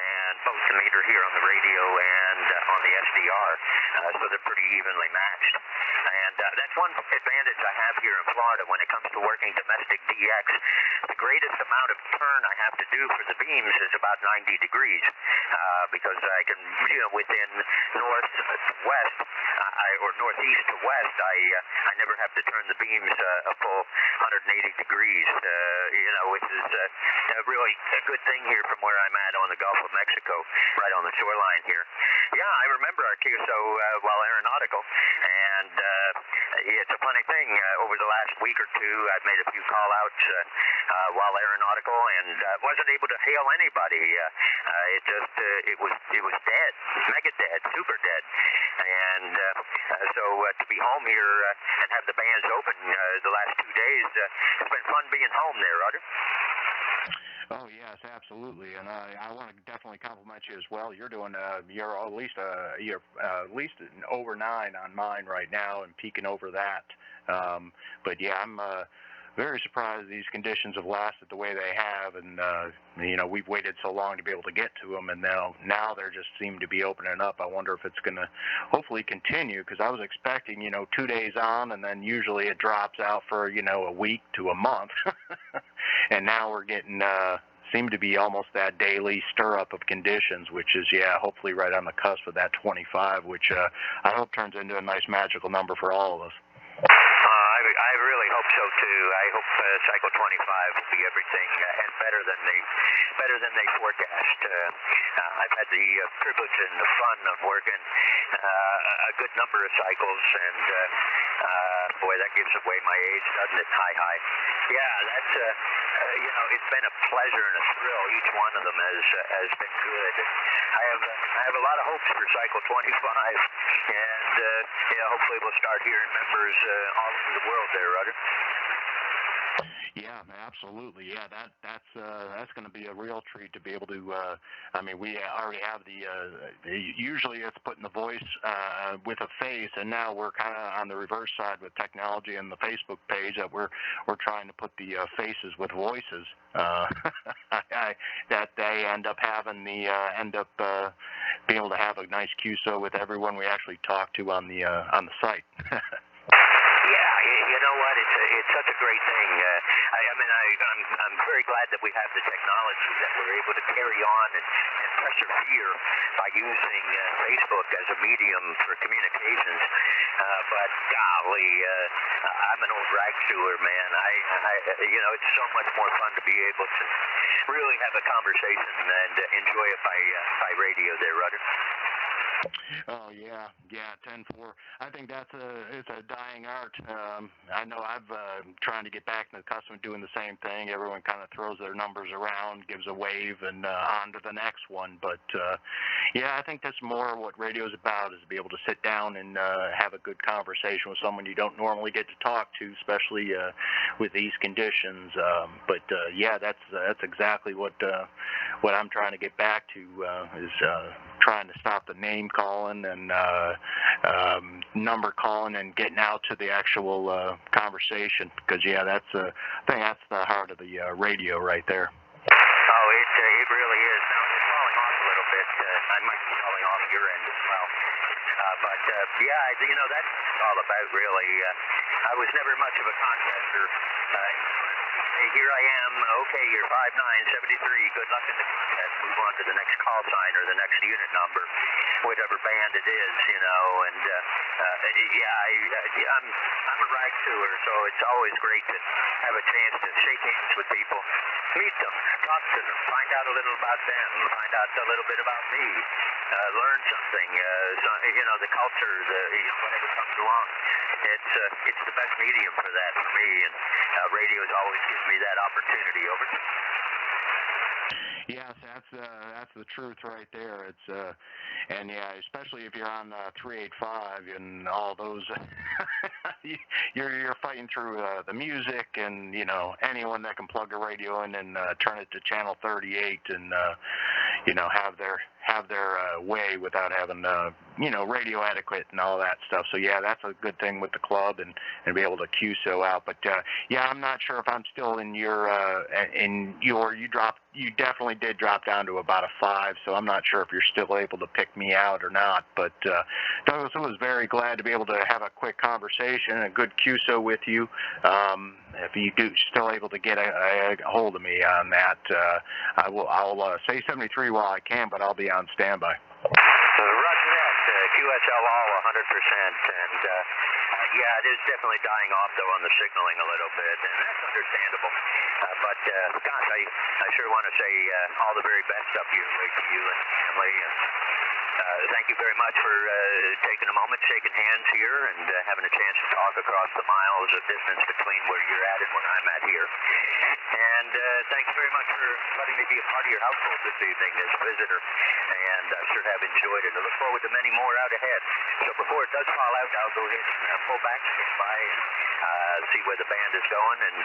and both the meter here on the radio and on the SDR, so they're pretty evenly matched. And that's one advantage I have here in Florida when it comes to working domestic DX. The greatest amount of turn I have to do for the beams is about 90 degrees, because I can, within north to west, or northeast to west, I never have to turn the beams a full 180 degrees, which is really a good thing here from where I'm at on the Gulf of Mexico, right on the shoreline here. Yeah, I remember our QSO while aeronautical, and it's a funny thing. Over the last week or two, I've made a few call-outs while aeronautical, and wasn't able to hail anybody. It was dead, mega dead, super dead. And so to be home here and have the bands open the last 2 days, it's been fun being home there, Roger. Oh yes, absolutely, and I want to definitely compliment you as well. You're doing you're at least over 9 on mine right now, and peaking over that. But yeah, I'm very surprised these conditions have lasted the way they have, and we've waited so long to be able to get to them, and now they just seem to be opening up. I wonder if it's going to hopefully continue, because I was expecting 2 days on, and then usually it drops out for a week to a month. And now we're getting seem to be almost that daily stir up of conditions, which is hopefully right on the cusp of that 25, which I hope turns into a nice magical number for all of us. I really hope so too. I hope cycle 25 will be everything and better than they forecast. I've had the privilege and the fun of working a good number of cycles, and boy, that gives away my age, doesn't it? Hi. Yeah, that's it's been a pleasure and a thrill. Each one of them has been good. I have a lot of hopes for cycle 25, and hopefully we'll start hearing members all over the world there, Roger. Yeah, absolutely. Yeah, that's going to be a real treat to be able to. We already have usually it's putting the voice with a face, and now we're kind of on the reverse side with technology and the Facebook page that we're trying to put the faces with voices. That they end up being able to have a nice QSO with everyone we actually talk to on the site. Yeah, you know what? It's such a great thing. I'm very glad that we have the technology that we're able to carry on and persevere by using Facebook as a medium for communications. But golly, I'm an old rag sewer, man. It's so much more fun to be able to really have a conversation and enjoy it by radio there, Roger. Oh yeah, 10-4. I think it's a dying art. I know I've trying to get back in the custom of doing the same thing. Everyone kind of throws their numbers around, gives a wave, and on to the next one. But I think that's more what radio's about, is to be able to sit down and have a good conversation with someone you don't normally get to talk to, especially with these conditions. That's exactly what I'm trying to get back to, is trying to stop the name calling and number calling and getting out to the actual conversation, because I think that's the heart of the radio right there. Oh, it really is. Now it's falling off a little bit. I might be falling off your end as well. That's all about really. I was never much of a contester. Here I am. Okay, you're 5973. Good luck in the contest. Move on to the next call sign or the next unit number, whatever band it is, And I'm a rag sewer, so it's always great to have a chance to shake hands with people, meet them, talk to them, find out a little about them, find out a little bit about me, learn something. The culture, whatever comes along. It's the best medium for that for me, and radio has always given me that opportunity. Over. Yes, that's the truth right there. It's especially if you're on 385 and all those, you're fighting through the music and anyone that can plug a radio in and turn it to channel 38 and have their way without having radio adequate and all that stuff. So yeah, that's a good thing with the club and be able to QSO out. But yeah, I'm not sure if I'm still in your you definitely did drop down to about a 5. So I'm not sure if you're still able to pick me out or not. But Douglas, I was very glad to be able to have a quick conversation, a good QSO with you. If you do still able to get a hold of me on that, I'll say 73 while I can, but I'll be on standby. Roger that. QSL all 100%, and yeah, it is definitely dying off though on the signaling a little bit, and that's understandable. But gosh, I sure want to say all the very best up your way to you and family. Thank you very much for taking a moment, shaking hands here, and having a chance to talk across the miles of distance between where you're at and where I'm at here. And thanks very much for letting me be a part of your household this evening as a visitor. And I sure have enjoyed it. I look forward to many more out ahead. So before it does fall out, I'll go ahead and pull back, stand by, and see where the band is going. And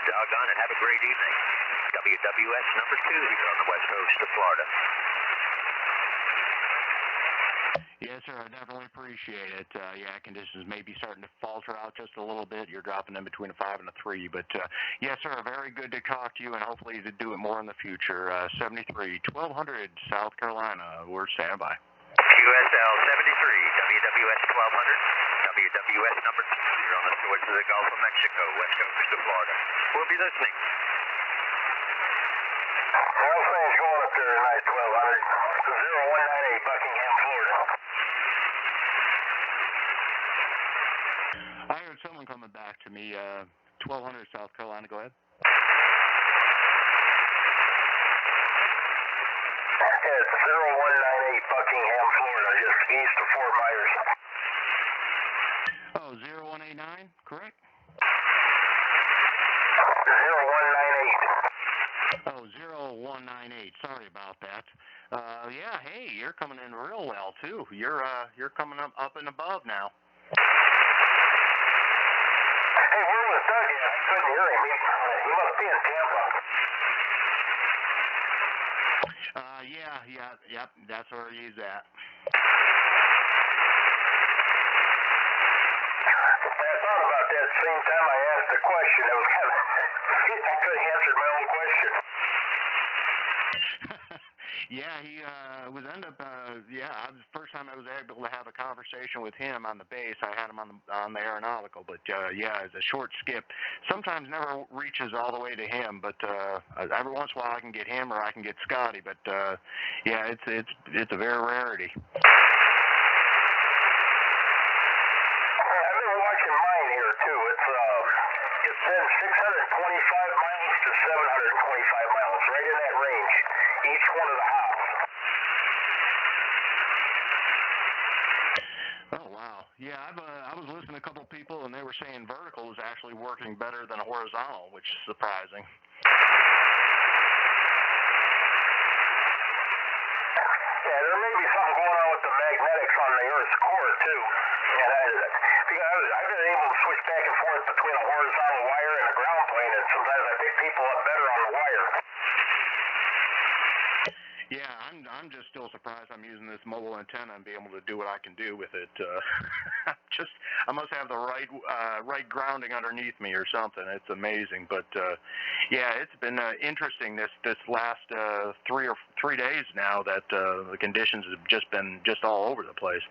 doggone it, have a great evening. WWS number 2 here on the west coast of Florida. Yes, sir. I definitely appreciate it. Yeah, conditions may be starting to falter out just a little bit. You're dropping in between a 5 and a 3. But, yes, sir, very good to talk to you, and hopefully to do it more in the future. 73, 1200, South Carolina. We're standing by. QSL 73, WWS 1200, WWS number 2 here on the shores of the Gulf of Mexico, west coast of Florida. We'll be listening. Well, things going up there tonight, 1200, 0198, Buckingham, Florida. I heard someone coming back to me, 1200 South Carolina. Go ahead. It's 0198 Buckingham, Florida, just east of Fort Myers. Oh, 0189, correct? 0198. Oh, 0198. Sorry about that. Yeah, hey, you're coming in real well, too. You're coming up and above now. Hey, where was Doug at? I couldn't hear him. He must be in Tampa. Yep, that's where he's at. I thought about that at the same time I asked the question. It was kind of, I could have answered my own question. Yeah, he was end up. Yeah, the first time I was able to have a conversation with him on the base. I had him on the aeronautical, but yeah, it's a short skip. Sometimes never reaches all the way to him, but every once in a while I can get him or I can get Scotty. But yeah, it's a very rarity. I've been watching mine here too. It's been 625 miles to 725 miles, right in that range. Each one of the hops. Oh wow, yeah. I was listening to a couple of people and they were saying vertical is actually working better than horizontal, which is surprising. Yeah, there may be something going on with the magnetics on the Earth's core too. And I've been able to switch back and forth between a horizontal wire and a ground plane, and sometimes I pick people up better on the wire. Yeah, I'm just still surprised I'm using this mobile antenna and be able to do what I can do with it. I must have the right grounding underneath me or something. It's amazing, but yeah, it's been interesting this last 3 days now that the conditions have just been all over the place.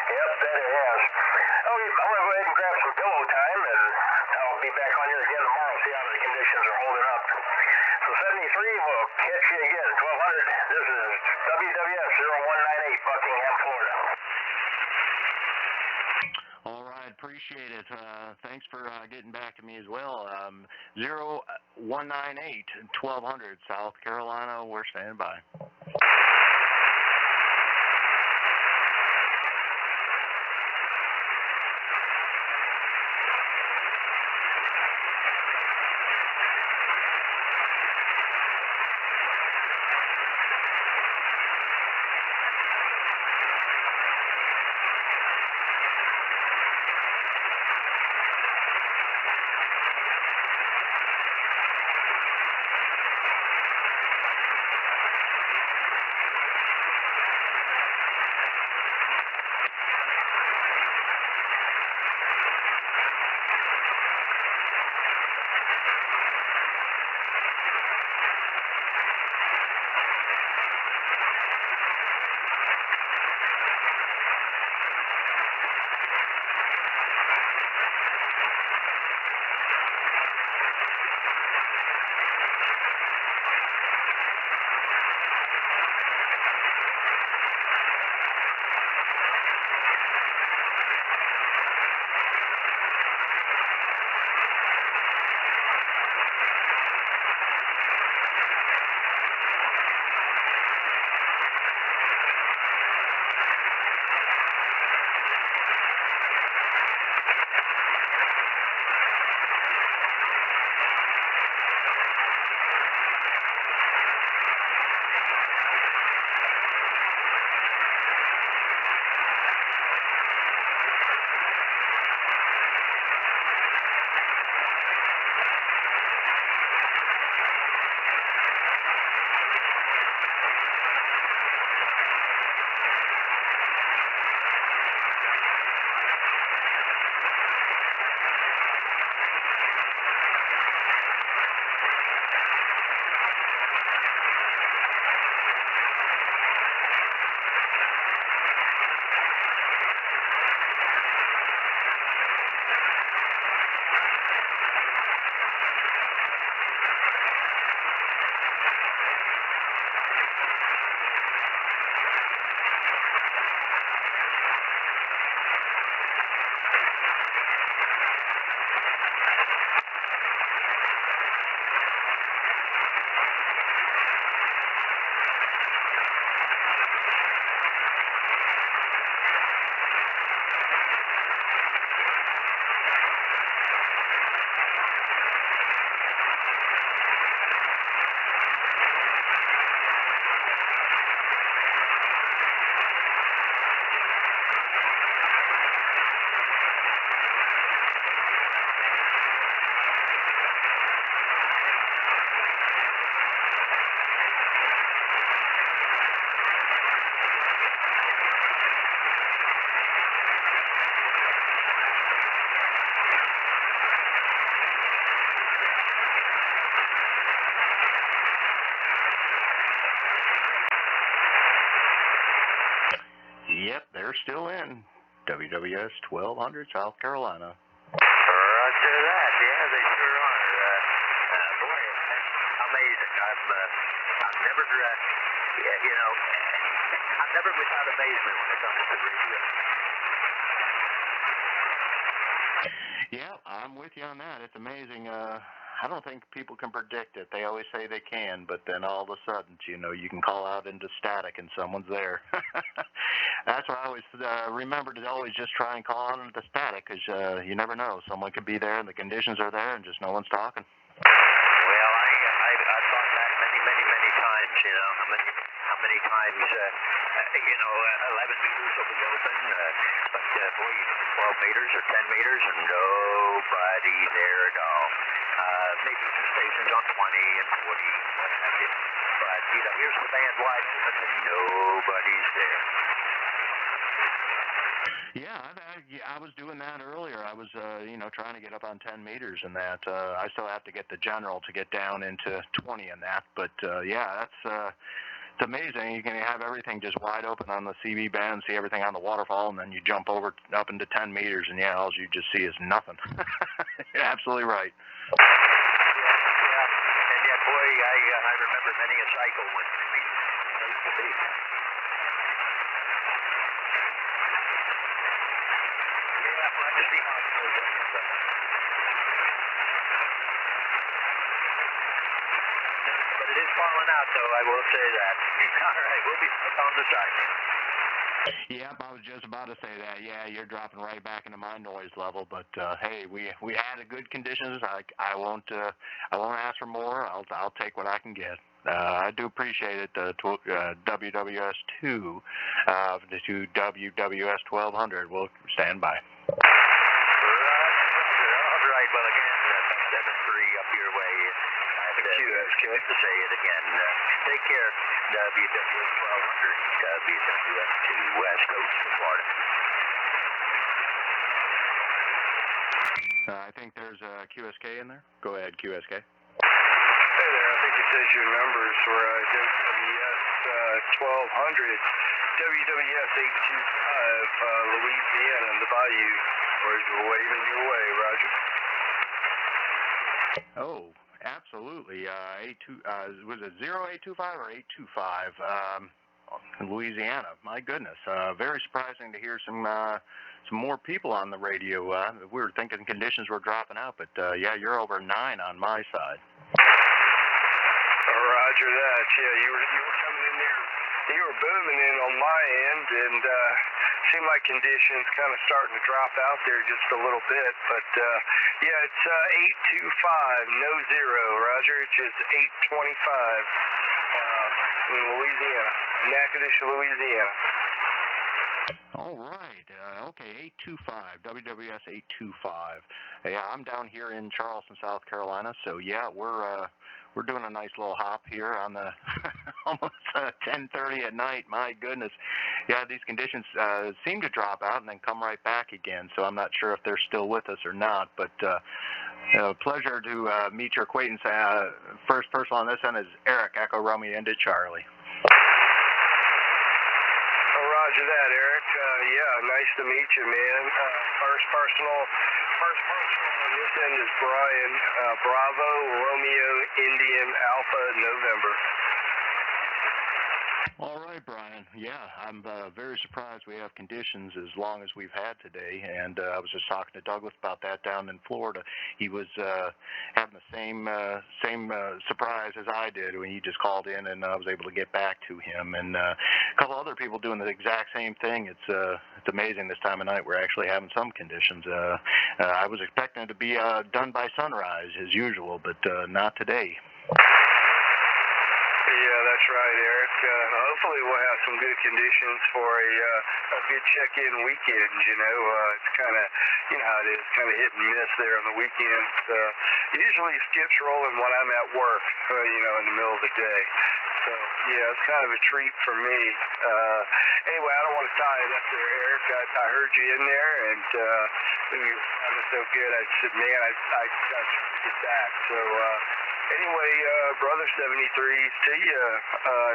Yep, that it has. Okay, I'm going to go ahead and grab some pillow time, and I'll be back on here again tomorrow, see how the conditions are holding up. So 73, we'll catch you again, 1200. This is WWS0198, Buckingham, Florida. All right, appreciate it. Thanks for getting back to me as well. 0198, 1200, South Carolina, we're standing by. we're still in WWS 1200, South Carolina. Roger that. Yeah, they sure are. Boy, amazing. I'm never, I'm never without amazement when it comes to radio. Yeah, I'm with you on that. It's amazing. I don't think people can predict it. They always say they can, but then all of a sudden, you can call out into static and someone's there. That's why I always remember to always just try and call out into static, because you never know. Someone could be there and the conditions are there and just no one's talking. Well, I've thought that many times, how many times, 11 meters will be open, but boy, you get 12 meters or 10 meters and nobody there at all. Maybe some stations on 20 and 40, what have you. But, here's the band wide open and nobody's there. Yeah, I was doing that earlier. I was, trying to get up on 10 meters and that. I still have to get the general to get down into 20 and that. But, it's amazing. You can have everything just wide open on the CB band, see everything on the waterfall, and then you jump over up into 10 meters, and, all you just see is nothing. You're absolutely right. Yeah. And yet, boy, I remember many a cycle when it used to be. To see how it goes. But it is falling out, though, I will say that. All right, we'll be stuck on the side. Yep, I was just about to say that. Yeah, you're dropping right back into my noise level. But hey, we had a good conditions. I won't ask for more. I'll take what I can get. I do appreciate it. WWS 2 to WWS 1200. We'll stand by. All right. Well, again, 7-3 up your way. QSK. To say it again. Take care. WWS 1200. WWS 2 West Coast, Florida. I think there's a QSK in there. Go ahead, QSK. Hey there. I think it says your numbers were WWS 1200, WWS 825, Louisiana, in the Bayou. We're waving your way, Roger. Oh, absolutely. Was it 0825 or 825? Louisiana. My goodness. Very surprising to hear some more people on the radio. We were thinking conditions were dropping out, but you're over 9 on my side. Roger that. Yeah, you were coming in there. You were booming in on my end, and seemed like conditions kind of starting to drop out there just a little bit. But it's 825, no zero, Roger. It's just 825 in Louisiana, Natchitoches, Louisiana. All right. Okay, 825, WWS 825. Yeah, I'm down here in Charleston, South Carolina. So we're doing a nice little hop here on the almost 10:30 at night. My goodness. Yeah, these conditions seem to drop out and then come right back again. So I'm not sure if they're still with us or not. But pleasure to meet your acquaintance. First person on this end is Eric, Echo Romeo India Charlie. Roger that, Eric. Nice to meet you, man. First personal on this end is Brian. Bravo, Romeo, Indian, Alpha, November. All right, Brian. Yeah, I'm very surprised we have conditions as long as we've had today. And I was just talking to Douglas about that down in Florida. He was having the same surprise as I did when he just called in, and I was able to get back to him. And a couple other people doing the exact same thing. It's amazing this time of night we're actually having some conditions. I was expecting it to be done by sunrise as usual, but not today. Yeah, that's right, Eric. Hopefully we'll have some good conditions for a good check-in weekend, It's kind of, how it is, kind of hit and miss there on the weekends. Usually skips rolling when I'm at work, in the middle of the day. So, it's kind of a treat for me. Anyway, I don't want to tie it up there, Eric. I heard you in there, and you were sounding so good. I said, man, I got to get back. So, anyway, brother, 73s to you.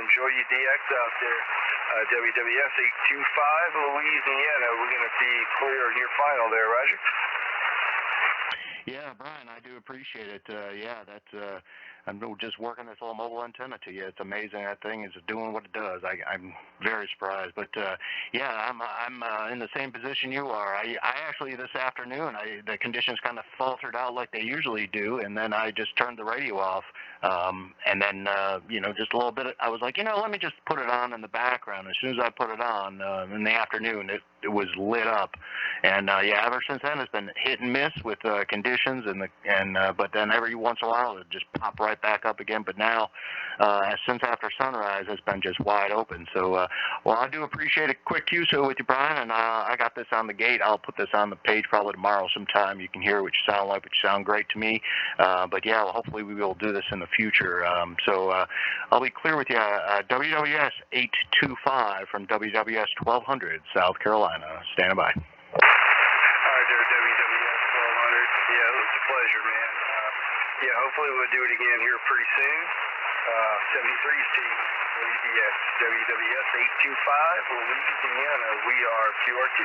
Enjoy your DX out there. 2WWS825, Louisiana. We're going to be clear in your final there, Roger. Yeah, Brian, I do appreciate it. Yeah, that's I'm just working this little mobile antenna to you. It's amazing that thing is doing what it does. I'm very surprised. But yeah, I'm in the same position you are. I actually this afternoon the conditions kind of faltered out like they usually do, and then I just turned the radio off. And then just a little bit. I was like, let me just put it on in the background. As soon as I put it on in the afternoon, it was lit up. And yeah, ever since then it's been hit and miss with conditions, but then every once in a while it just pop right back up again. But now, since after sunrise, it's been just wide open. So, well, I do appreciate a quick QSO with you, Brian, and I got this on the gate. I'll put this on the page probably tomorrow sometime. You can hear what you sound like, but you sound great to me. But yeah, well, hopefully we will do this in the future. So I'll be clear with you. WWS825 from WWS1200, South Carolina. Stand by. All right, there, WWS1200. Yeah, it was a pleasure, man. Yeah, hopefully we'll do it again here pretty soon. 73's team, WWS825, Louisiana. We are QR2.